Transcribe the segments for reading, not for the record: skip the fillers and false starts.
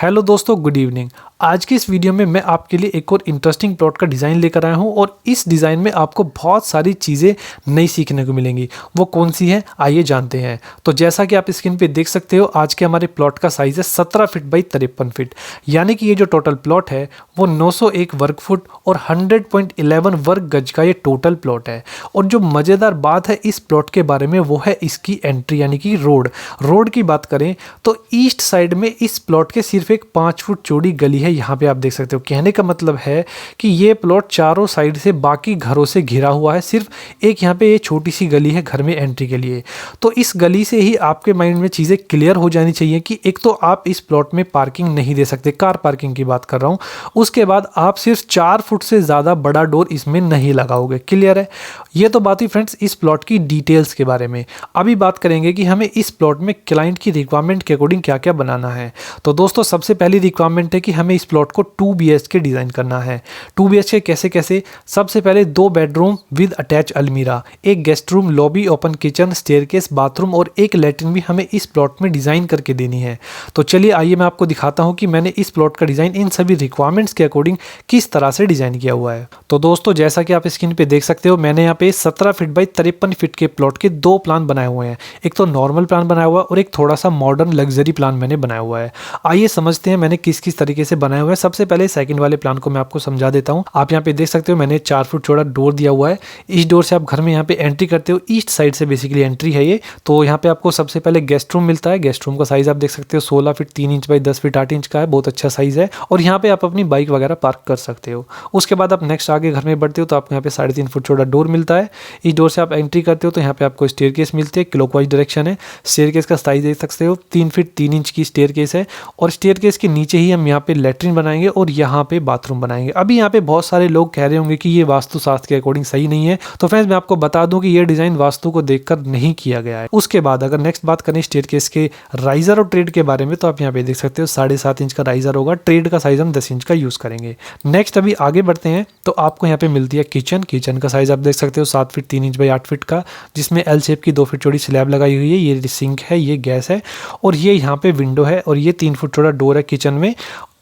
Hello दोस्तों, good evening. आज की इस वीडियो में मैं आपके लिए एक और इंटरेस्टिंग प्लॉट का डिज़ाइन लेकर आया हूं और इस डिज़ाइन में आपको बहुत सारी चीज़ें नई सीखने को मिलेंगी। वो कौन सी है, आइए जानते हैं। तो जैसा कि आप स्क्रीन पे देख सकते हो, आज के हमारे प्लॉट का साइज़ है 17 फीट बाई 53 फीट, यानी कि ये जो टोटल प्लॉट है वो 901 वर्ग फुट और 100.11 वर्ग गज का ये टोटल प्लॉट है। और जो मज़ेदार बात है इस प्लॉट के बारे में वो है इसकी एंट्री, यानी कि रोड की बात करें तो ईस्ट साइड में इस प्लॉट के सिर्फ एक 5 फुट चौड़ी गली है। यहाँ पे आप देख सकते हो, कहने का मतलब है कि ये प्लॉट चारों साइड से बाकी घरों से घिरा हुआ है, सिर्फ एक यहाँ पे ये छोटी सी गली है घर में एंट्री के लिए। तो इस गली से ही आपके माइंड में चीज़ें क्लियर हो जानी चाहिए कि एक तो आप इस प्लॉट में पार्किंग नहीं दे सकते, कार पार्किंग की बात कर रहा हूँ। उसके बाद आप सिर्फ 4 फुट से ज़्यादा बड़ा डोर इसमें नहीं लगाओगे। क्लियर है? ये तो बात हुई फ्रेंड्स इस प्लॉट की डिटेल्स के बारे में। अभी बात करेंगे कि हमें इस प्लॉट में क्लाइंट की रिक्वायरमेंट के अकॉर्डिंग क्या क्या बनाना है। तो दोस्तों, सबसे पहली रिक्वायरमेंट है कि हमें इस प्लॉट को 2 BHK डिज़ाइन करना है। 2 BHK कैसे कैसे? सबसे पहले 2 बेडरूम विद अटैच अलमीरा, एक guest room, lobby, open kitchen, staircase, bathroom और एक लैट्रिन भी हमें इस प्लॉट में डिज़ाइन करके देनी है। तो चलिए आइए मैं आपको दिखाता हूँ कि मैंने इस प्लॉट का डिज़ाइन इन सभी रिक्वायरमेंट्स के अकॉर्डिंग किस तरह से डिज़ाइन किया हुआ है। तो दोस्तों, जैसा कि आप स्क्रीन पे देख सकते हो, मैंने यहाँ पे 17 फीट बाई 53 फीट के प्लॉट के 2 प्लान बनाए हुए हैं। एक तो नॉर्मल प्लान बनाया हुआ है और एक थोड़ा सा मॉडर्न लग्जरी प्लान मैंने बनाया हुआ है। आइए समझते हैं मैंने किस किस तरीके से बनाए हुए हैं। सबसे पहले सेकंड वाले प्लान को मैं आपको समझा देता हूं। आप यहाँ पे देख सकते हो, मैंने 4 फुट चौड़ा डोर दिया हुआ है। इस डोर से आप घर में यहाँ पे एंट्री करते हो, ईस्ट साइड से बेसिकली एंट्री है ये। तो यहाँ पे आपको सबसे पहले गेस्ट रूम मिलता है। गेस्ट रूम का साइज आप देख सकते हो 16 feet 3 inch by 10 feet 8 inch का है, बहुत अच्छा साइज है। और यहाँ पे आप अपनी बाइक वगैरह पार्क कर सकते हो। उसके बाद आप नेक्स्ट आगे घर में बढ़ते हो तो आपको यहाँ पे 3.5 फुट चौड़ा डोर मिलता है। इस डोर से आप एंट्री करते हो तो यहाँ पे आपको स्टेयरकेस मिलती है, क्लॉकवाइज डायरेक्शन है। स्टेयरकेस का साइज देख सकते हो 3 फीट 3 इंच की स्टेयरकेस है और स्टेयरकेस के नीचे ही हम यहाँ पे लैट्रिन बनाएंगे और यहाँ पे बाथरूम बनाएंगे। अभी यहाँ पे बहुत सारे लोग कह रहे होंगे कि ये वास्तु शास्त्र के अकॉर्डिंग सही नहीं है। तो फ्रेंड्स, मैं आपको बता दूं कि ये डिजाइन वास्तु को देखकर नहीं किया गया है। उसके बाद अगर नेक्स्ट बात करें स्टेयरकेस के राइजर और ट्रेड के बारे में, तो आप यहाँ पे देख सकते हो 7.5 इंच का राइजर होगा। ट्रेड का साइज हम 10 इंच का यूज करेंगे। नेक्स्ट अभी आगे बढ़ते हैं तो आपको यहाँ पे मिलती है किचन का साइज आप देख सकते हो 7 फीट 3 इंच बाई 8 फीट का, जिसमें एल शेप की 2 फीट चौड़ी स्लैब लगाई हुई है। ये सिंक है, ये गैस है और ये यहाँ पे विंडो है और ये 3 फुट चौड़ा डोर है किचन में।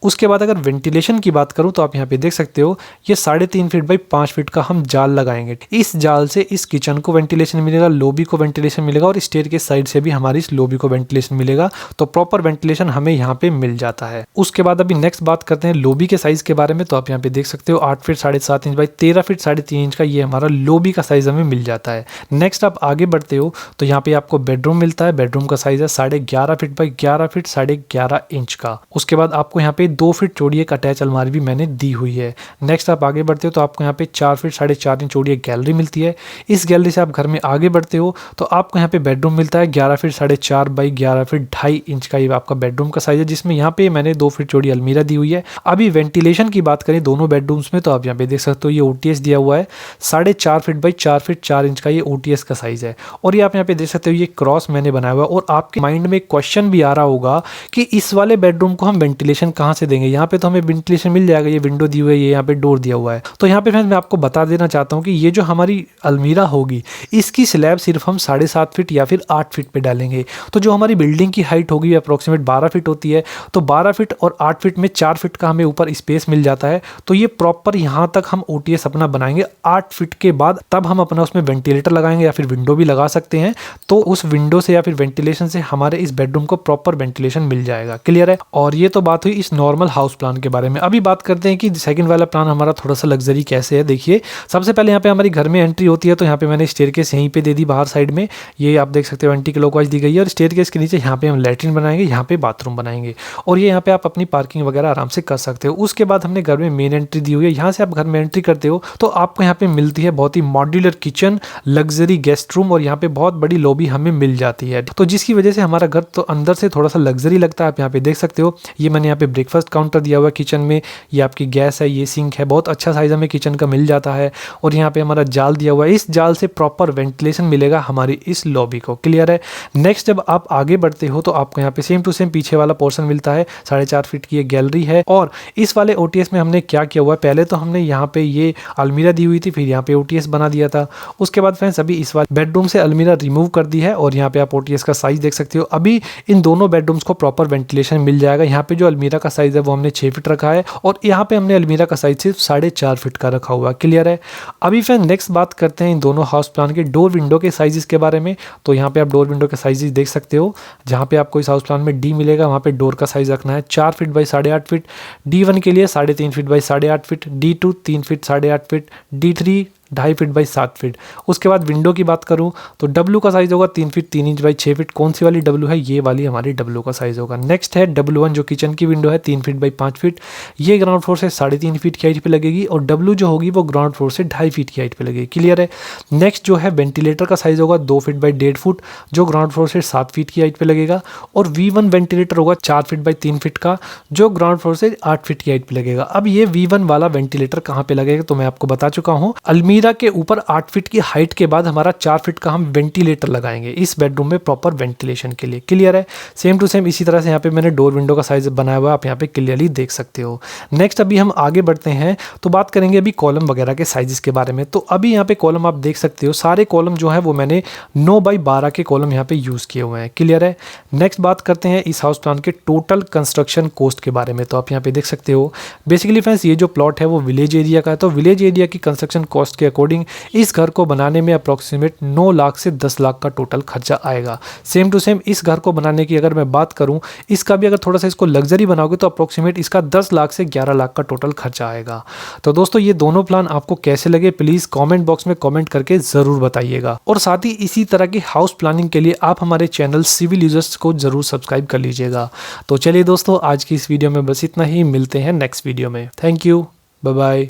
उसके बाद अगर वेंटिलेशन की बात करूं तो आप यहाँ पे देख सकते हो, ये 3.5 फीट बाई 5 फीट का हम जाल लगाएंगे। इस जाल से इस किचन को वेंटिलेशन मिलेगा, लॉबी को वेंटिलेशन मिलेगा और स्टेयर के साइड से भी हमारी इस लॉबी को वेंटिलेशन मिलेगा। तो प्रॉपर वेंटिलेशन हमें यहाँ पे मिल जाता है। उसके बाद अभी नेक्स्ट बात करते हैं लॉबी के साइज के बारे में। तो आप यहाँ पे देख सकते हो 8 feet 7.5 inch by 13 feet 3.5 inch का ये हमारा लॉबी का साइज हमें मिल जाता है। नेक्स्ट आप आगे बढ़ते हो तो यहाँ पे आपको बेडरूम मिलता है। बेडरूम का साइज है 11.5 फीट बाई 11 फीट 11.5 इंच का। उसके बाद आपको यहाँ पे 2 फीट चौड़ी अटैच अलमारी भी मैंने दी हुई है। नेक्स्ट आप आगे बढ़ते हो तो आपको यहाँ पे 4 फीट 4.5 इंच चौड़ी एक गैलरी मिलती है। इस गैलरी से आप घर में आगे बढ़ते हो तो आपको यहाँ पे बेडरूम मिलता है 11 फीट 4.5 बाई 11 फीट 2.5 इंच का। ये आपका बेडरूम का साइज है, जिसमें यहाँ पे मैंने 2 फीट चौड़ी अलमीरा दी हुई है। अभी वेंटिलेशन की बात करें दोनों बेडरूम्स में तो आप यहाँ पे देख सकते हो, ये OTS दिया हुआ है 4.5 फीट बाई 4 फीट 4 इंच का, ये OTS का साइज है। और ये आप यहाँ पे देख सकते हो, ये क्रॉस मैंने बनाया हुआ है। और आपके माइंड में क्वेश्चन भी आ रहा होगा कि इस वाले बेडरूम को हम वेंटिलेशन कहाँ से देंगे। यहाँ पे तो हमें वेंटिलेशन मिल जाएगा, ये विंडो दी हुई है, ये यहाँ पे डोर दिया हुआ है। तो यहाँ पे फ्रेंड्स मैं आपको बता देना चाहता हूँ कि ये जो हमारी अलमीरा होगी इसकी स्लैब सिर्फ हम 7.5 फीट या फिर 8 फीट पे डालेंगे। तो जो हमारी बिल्डिंग की हाइट होगी अप्रोक्सीमेट 12 फीट होती है। तो 12 फीट और 8 फीट में 4 फीट का हमें ऊपर स्पेस मिल जाता है। तो ये प्रॉपर यहाँ तक हम OTS अपना बनाएंगे। 8 फीट के बाद तब हम अपना उसमें वेंटिलेटर लगाएंगे या फिर विंडो भी लगा सकते हैं। तो उस विंडो से या फिर वेंटिलेशन से हमारे इस बेडरूम को प्रॉपर वेंटिलेशन मिल जाएगा। क्लियर है? और ये तो बात हुई इस नॉर्मल हाउस प्लान के बारे में। अभी बात करते हैं कि सेकंड वाला प्लान हमारा थोड़ा सा लग्जरी कैसे है। देखिए, सबसे पहले यहाँ पे हमारी घर में एंट्री होती है तो यहाँ पे मैंने स्टेयरकेस यहीं पे दे दी बाहर साइड में। ये आप देख सकते हो एंटी क्लॉकवाइज दी गई है और स्टेयरकेस के नीचे यहाँ पे हम लैट्रिन बनाएंगे, यहाँ पे बाथरूम बनाएंगे और ये यहाँ पे आप अपनी पार्किंग वगैरह आराम से कर सकते हो। उसके बाद हमने घर में मेन एंट्री दी हुई है। यहाँ से आप घर में एंट्री करते हो तो आपको यहाँ पे मिलती है बहुत ही modular kitchen, luxury guest room और यहाँ पे बहुत बड़ी लॉबी हमें मिल जाती है। तो जिसकी वजह से हमारा घर तो अंदर से थोड़ा सा लग्जरी लगता है। आप यहाँ पे देख सकते हो, ये मैंने यहाँ पे ब्रेकफास्ट ज़बरदस्त काउंटर दिया हुआ है किचन में। ये आपकी गैस है, ये सिंक है, बहुत अच्छा साइज़ हमें किचन का मिल जाता है। और यहाँ पे हमारा जाल दिया हुआ है, इस जाल से प्रॉपर वेंटिलेशन मिलेगा हमारी इस लॉबी को। क्लियर है। नेक्स्ट जब आप आगे बढ़ते हो तो आपको यहाँ पे सेम टू सेम पीछे वाला पोर्शन मिलता है। 4.5 फीट की ये गैलरी है। और इस वाले OTS में हमने क्या किया हुआ है, पहले तो हमने यहाँ पे ये अलमीरा दी हुई थी, फिर यहाँ पे OTS बना दिया था। उसके बाद फ्रेंड्स अभी इस वाले बेडरूम से अलमीरा रिमूव कर दी है और यहाँ पे आप OTS का साइज देख सकते हो। अभी इन दोनों बेडरूम्स को प्रॉपर वेंटिलेशन मिल जाएगा। यहाँ पे जो अलमीरा का साइज है वो हमने 6 फीट रखा है और यहाँ पे हमने अलमीरा का साइज सिर्फ 4.5 फीट का रखा हुआ है। क्लियर है। अभी फ्रेंड नेक्स्ट बात करते हैं इन दोनों हाउस प्लान के डोर विंडो के साइजेस के बारे में। तो यहाँ पे आप डोर विंडो के साइजेस देख सकते हो। जहाँ पे आपको इस हाउस प्लान में D मिलेगा वहाँ पे डोर का साइज रखना है 4 फीट बाई 8.5 फीट, D1 के लिए 3.5 feet by 8.5 feet, D2 3 feet 8.5 feet, D3 2.5 feet by 7 feet. उसके बाद विंडो की बात करूं तो W का साइज़ होगा 3 फीट 3 इंच बाई 6 फीट। कौन सी वाली W है, ये वाली हमारी W का साइज़ होगा। नेक्स्ट है W1 जो किचन की विंडो है 3 फीट बाई 5 फीट। ये ग्राउंड फ्लोर से 3.5 फीट की हाइट पे लगेगी और W जो होगी वो ग्राउंड फ्लोर से 2.5 फीट की हाइट पे लगेगी। क्लियर है। नेक्स्ट जो है वेंटिलेटर का साइज़ होगा 2 फीट बाई 1.5 फुट जो ग्राउंड फ्लोर से 7 फीट की हाइट पे लगेगा। और V1 वेंटिलेटर होगा 4 फीट बाई 3 फीट का जो ग्राउंड फ्लोर से 8 फीट की हाइट पे लगेगा। अब ये V1 वाला वेंटिलेटर कहाँ पे लगेगा तो मैं आपको बता चुका हूँ। अलमीरा के ऊपर 8 फीट की हाइट के बाद हमारा 4 फीट का हम वेंटिलेटर लगाएंगे इस बेडरूम में प्रॉपर वेंटिलेशन के लिए। क्लियर है। सेम टू सेम इसी तरह से यहाँ पे मैंने डोर विंडो का साइज बनाया हुआ है, आप यहाँ पे क्लियरली देख सकते हो। नेक्स्ट अभी हम आगे बढ़ते हैं तो बात करेंगे अभी कॉलम वगैरह के साइजेस के बारे में। तो अभी यहाँ पे कॉलम आप देख सकते हो, सारे कॉलम जो है वो मैंने 9 बाई 12 के कॉलम यहाँ पे यूज किए हुए हैं। क्लियर है। नेक्स्ट बात करते हैं इस हाउस प्लान के टोटल कंस्ट्रक्शन कॉस्ट के बारे में। तो आप यहाँ पे देख सकते हो बेसिकली फ्रेंड्स ये जो प्लॉट है वो विलेज एरिया का है। तो विलेज एरिया की कंस्ट्रक्शन कॉस्ट के अकॉर्डिंग इस घर को बनाने में अप्रॉक्सीमेट 9 लाख से 10 लाख का टोटल खर्चा आएगा। सेम टू सेम इस घर को बनाने की अगर मैं बात करूं, इसका भी अगर थोड़ा सा इसको लग्जरी बनाओगे तो अप्रॉक्सीमेट इसका 10 लाख से 11 लाख का टोटल खर्चा आएगा। तो दोस्तों ये दोनों प्लान आपको कैसे लगे प्लीज़ कमेंट बॉक्स में कमेंट करके ज़रूर बताइएगा। और साथ ही इसी तरह की हाउस प्लानिंग के लिए आप हमारे चैनल सिविल यूजर्स को ज़रूर सब्सक्राइब कर लीजिएगा। तो चलिए दोस्तों आज की इस वीडियो में बस इतना ही, मिलते हैं नेक्स्ट वीडियो में। Thank you, bye bye.